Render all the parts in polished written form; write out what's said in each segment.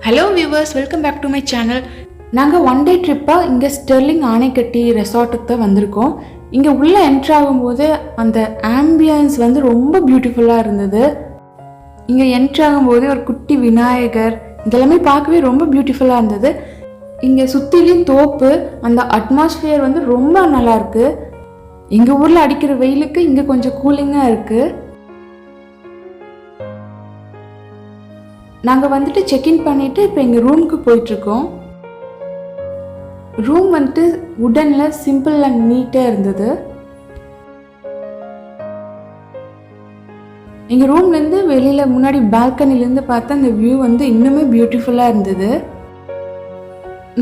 Hello viewers, welcome back to my channel. நாங்கள் one day ட்ரிப்பாக இங்கே ஸ்டெர்லிங் ஆனைக்கட்டி ரெசார்ட்டுக்கு தான் வந்திருக்கோம். இங்கே உள்ளே என்ட்ரு ஆகும்போது அந்த ஆம்பியன்ஸ் வந்து ரொம்ப பியூட்டிஃபுல்லாக இருந்தது. இங்கே என்ட்ரு ஆகும்போது ஒரு குட்டி விநாயகர் இதெல்லாமே பார்க்கவே ரொம்ப பியூட்டிஃபுல்லாக இருந்தது. இங்கே சுற்றிலையும் தோப்பு, அந்த அட்மாஸ்ஃபியர் வந்து ரொம்ப நல்லாயிருக்கு. எங்கள் ஊரில் அடிக்கிற வெயிலுக்கு இங்கே கொஞ்சம் கூலிங்காக இருக்குது. நாங்கள் வந்துட்டு செக்இன் பண்ணிவிட்டு இப்போ எங்கள் ரூமுக்கு போயிட்டுருக்கோம். ரூம் வந்துட்டு உடனில் சிம்பிள் அண்ட் நீட்டாக இருந்தது. எங்கள் ரூம்லேருந்து வெளியில் முன்னாடி பால்கனிலேருந்து பார்த்தா அந்த வியூ வந்து இன்னுமே பியூட்டிஃபுல்லாக இருந்தது.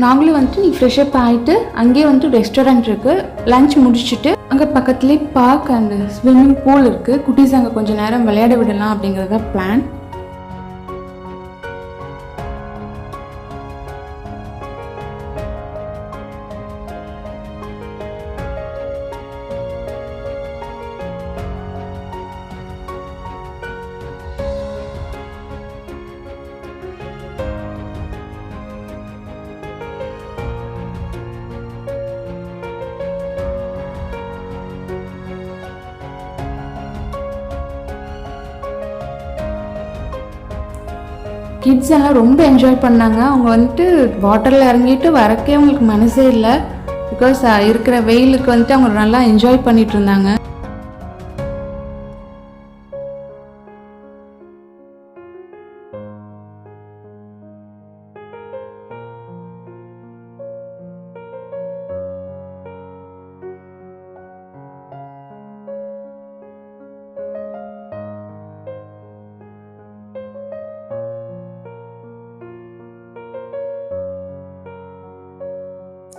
நாங்களும் வந்துட்டு ஃப்ரெஷ்அப் ஆகிட்டு அங்கேயே வந்துட்டு ரெஸ்டாரண்ட் இருக்குது. லஞ்ச் முடிச்சுட்டு அங்கே பக்கத்துலேயே பார்க் அண்ட் ஸ்விம்மிங் பூல் இருக்குது. குட்டீஸ் அங்கே கொஞ்சம் நேரம் விளையாட விடலாம் அப்படிங்கிறத பிளான். கிட்ஸ் எல்லாம் ரொம்ப என்ஜாய் பண்ணாங்க. அவங்க வந்துட்டு வாட்டரில் இறங்கிட்டு வரக்கே அவங்களுக்கு மனசே இல்லை. பிகாஸ் இருக்கிற வெயிலுக்கு வந்துட்டு அவங்க நல்லா என்ஜாய் பண்ணிட்டு இருந்தாங்க.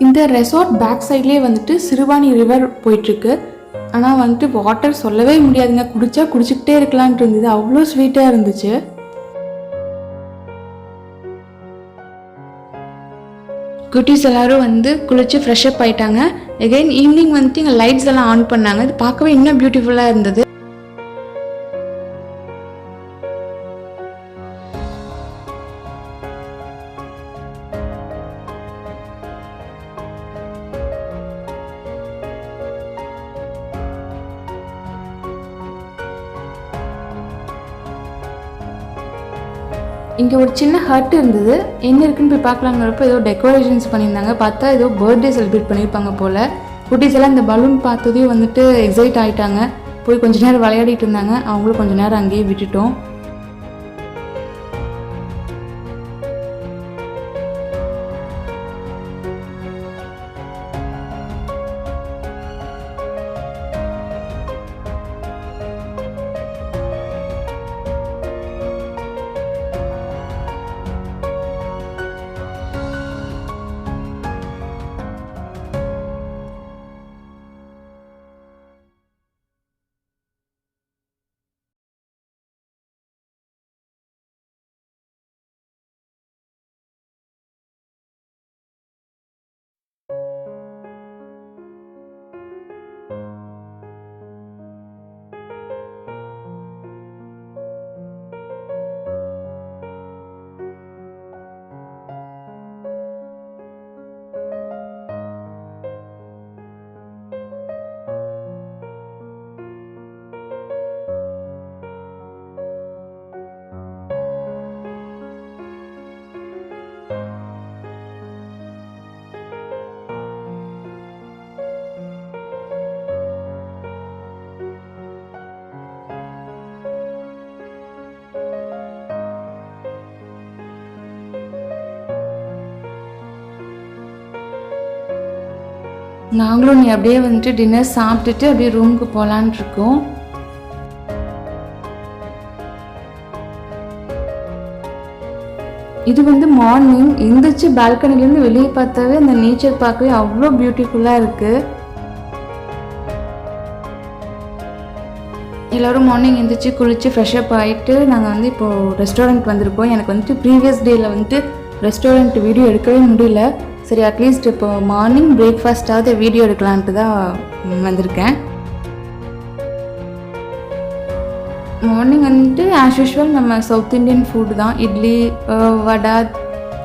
இந்த ரெசார்ட் பேக் சைட்லேயே வந்துட்டு சிறுவாணி ரிவர் போயிட்டுருக்கு. ஆனால் வந்துட்டு வாட்டர் சொல்லவே முடியாதுங்க. குடித்தா குடிச்சிக்கிட்டே இருக்கலான்ட்டு இருந்தது. அவ்வளோ ஸ்வீட்டாக இருந்துச்சு. குட்டீஸ் எல்லோரும் வந்து குளித்து ஃப்ரெஷ்அப் ஆகிட்டாங்க. எகைன் ஈவினிங் வந்துட்டு இங்கே லைட்ஸ் எல்லாம் ஆன் பண்ணாங்க. இது பார்க்கவே இன்னும் பியூட்டிஃபுல்லாக இருந்தது. இங்கே ஒரு சின்ன ஹட் இருந்தது. என்ன இருக்குன்னு போய் பார்க்கலாங்கிறப்ப ஏதோ டெக்கரேஷன்ஸ் பண்ணியிருந்தாங்க. பார்த்தா ஏதோ பர்த்டே செலிப்ரேட் பண்ணியிருப்பாங்க போல். குட்டீஸ் எல்லாம் இந்த பலூன் பார்த்ததையும் வந்துட்டு எக்ஸைட் ஆகிட்டாங்க. போய் கொஞ்சம் நேரம் விளையாடிட்டு இருந்தாங்க. அவங்களும் கொஞ்சம் நேரம் அங்கேயே விட்டுட்டோம். நாங்களும் அப்படியே வந்துட்டு டின்னர் சாப்பிட்டுட்டு அப்படியே ரூமுக்கு போகலான் இருக்கோம். இது வந்து மார்னிங் எந்திரிச்சு பால்கனிலேருந்து வெளியே பார்த்தாவே அந்த நேச்சர் பார்க்கவே அவ்வளோ பியூட்டிஃபுல்லாக இருக்குது. எல்லோரும் மார்னிங் எந்திரிச்சு குளித்து ஃப்ரெஷ்அப் ஆகிட்டு நாங்கள் வந்து இப்போது ரெஸ்டாரண்ட் வந்திருக்கோம். எனக்கு வந்துட்டு ப்ரீவியஸ் டேயில் வந்துட்டு ரெஸ்டாரண்ட் வீடியோ எடுக்கவே முடியல. சரி, அட்லீஸ்ட் இப்போ மார்னிங் பிரேக்ஃபாஸ்ட்டாவது வீடியோ எடுக்கலான்ட்டு தான் வந்திருக்கேன். மார்னிங் வந்துட்டு ஆஸ் யூஷுவல் நம்ம சவுத் இண்டியன் ஃபுட்டு தான். இட்லி, வடை,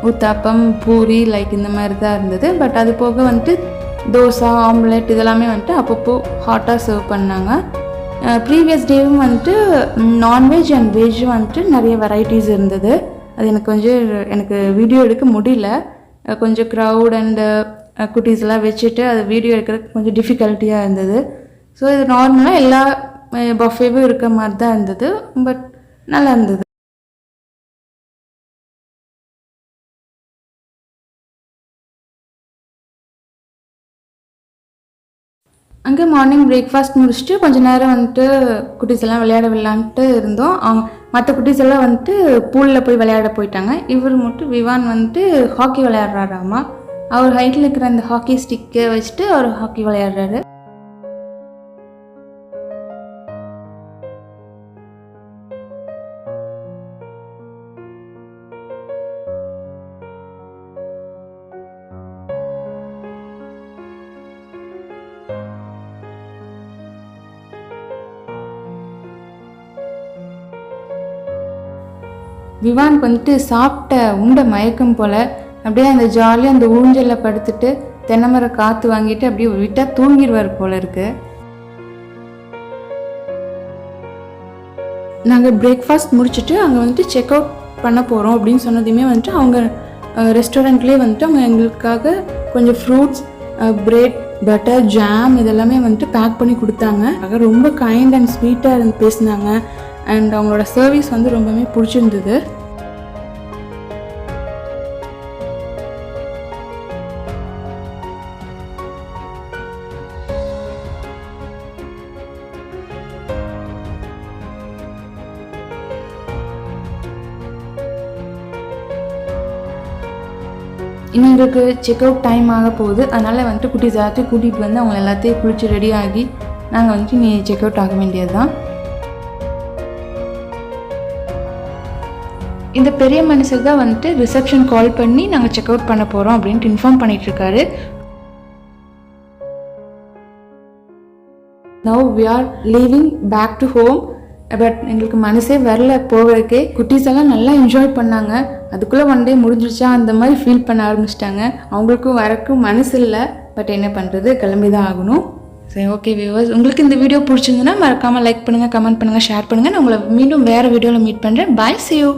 ஊத்தாப்பம் பூரி லைக் இந்த மாதிரி தான் இருந்தது. பட் அது போக வந்துட்டு தோசை ஆம்லெட் இதெல்லாமே வந்துட்டு அப்பப்போ ஹாட்டாக சர்வ் பண்ணாங்க. ப்ரீவியஸ் டேவும் வந்துட்டு நான்வெஜ் அண்ட் வெஜ் வந்துட்டு நிறைய வெரைட்டிஸ் இருந்தது. அது எனக்கு வீடியோ எடுக்க முடியல. கொஞ்சம் க்ரௌட் அண்டு குட்டீஸ்லாம் வச்சுட்டு அது வீடியோ எடுக்கிறதுக்கு கொஞ்சம் டிஃபிகல்ட்டியாக இருந்தது. ஸோ இது நார்மலாக எல்லா பஃபேவும் இருக்க மாதிரி தான் இருந்தது. பட் நல்லா இருந்தது. அங்கே மார்னிங் பிரேக்ஃபாஸ்ட் முடிச்சுட்டு கொஞ்சம் நேரம் வந்துட்டு குட்டீஸ் எல்லாம் விளையாடலான்ட்டு இருந்தோம். அவங்க மற்ற குட்டீஸ் எல்லாம் வந்துட்டு பூலில் போய் விளையாட போயிட்டாங்க. இவர் மட்டும் விவான் வந்துட்டு ஹாக்கி விளையாடுறாராமா. அவர் ஹைட்டில் இருக்கிற அந்த ஹாக்கி ஸ்டிக்கை வச்சுட்டு அவர் ஹாக்கி விளையாடுறாரு. விவானுக்கு வந்துட்டு சாப்பிட்ட உண்ட மயக்கம் போல் அப்படியே அந்த ஜாலியாக அந்த ஊஞ்சலில் படுத்துட்டு தென்னைமர காற்று வாங்கிட்டு அப்படியே விட்டால் தூங்கிடுவார் போல இருக்கு. நாங்கள் பிரேக்ஃபாஸ்ட் முடிச்சுட்டு அங்கே வந்துட்டு செக் அவுட் பண்ண போகிறோம் அப்படின்னு சொன்னதுமே வந்துட்டு அவங்க ரெஸ்டாரண்ட்லேயே வந்துட்டு அவங்க எங்களுக்காக கொஞ்சம் ஃப்ரூட்ஸ், பிரெட், பட்டர், ஜாம் இதெல்லாமே வந்துட்டு பேக் பண்ணி கொடுத்தாங்க. ரொம்ப கைண்ட் அண்ட் ஸ்வீட்டாக பேசினாங்க. அண்ட் அவங்களோட சர்வீஸ் வந்து ரொம்பவே பிடிச்சிருந்தது. இன்னும் எங்களுக்கு செக் அவுட் டைம் ஆக போகுது. அதனால் வந்துட்டு குட்டீஸ் எல்லாத்தையும் கூட்டிகிட்டு வந்து அவங்க எல்லாத்தையும் குளிச்சு ரெடி ஆகி நாங்கள் வந்துட்டு நீ செக் அவுட் ஆக வேண்டியது தான். இந்த பெரிய மனுஷர் தான் வந்துட்டு ரிசப்ஷன் கால் பண்ணி நாங்கள் செக் அவுட் பண்ண போகிறோம் அப்படின்ட்டு இன்ஃபார்ம் பண்ணிகிட்ருக்காரு. Now we are leaving back to home. But எங்களுக்கு மனசே வரல போகிறதுக்கே. குட்டீஸ் எல்லாம் நல்லா என்ஜாய் பண்ணாங்க. அதுக்குள்ளே ஒன் டே முடிஞ்சிருச்சா அந்த மாதிரி ஃபீல் பண்ண ஆரம்பிச்சிட்டாங்க. அவங்களுக்கும் வரக்கும் மனசு இல்லை. பட் என்ன பண்ணுறது, கிளம்பி தான் ஆகணும். சரி, ஓகே வியூவர்ஸ், உங்களுக்கு இந்த வீடியோ பிடிச்சிருந்துன்னா மறக்காமல் லைக் பண்ணுங்கள், கமெண்ட் பண்ணுங்கள், ஷேர் பண்ணுங்கள். நான் உங்களை மீண்டும் வேறு வீடியோவில் மீட் பண்ணுறேன். பாய், see you.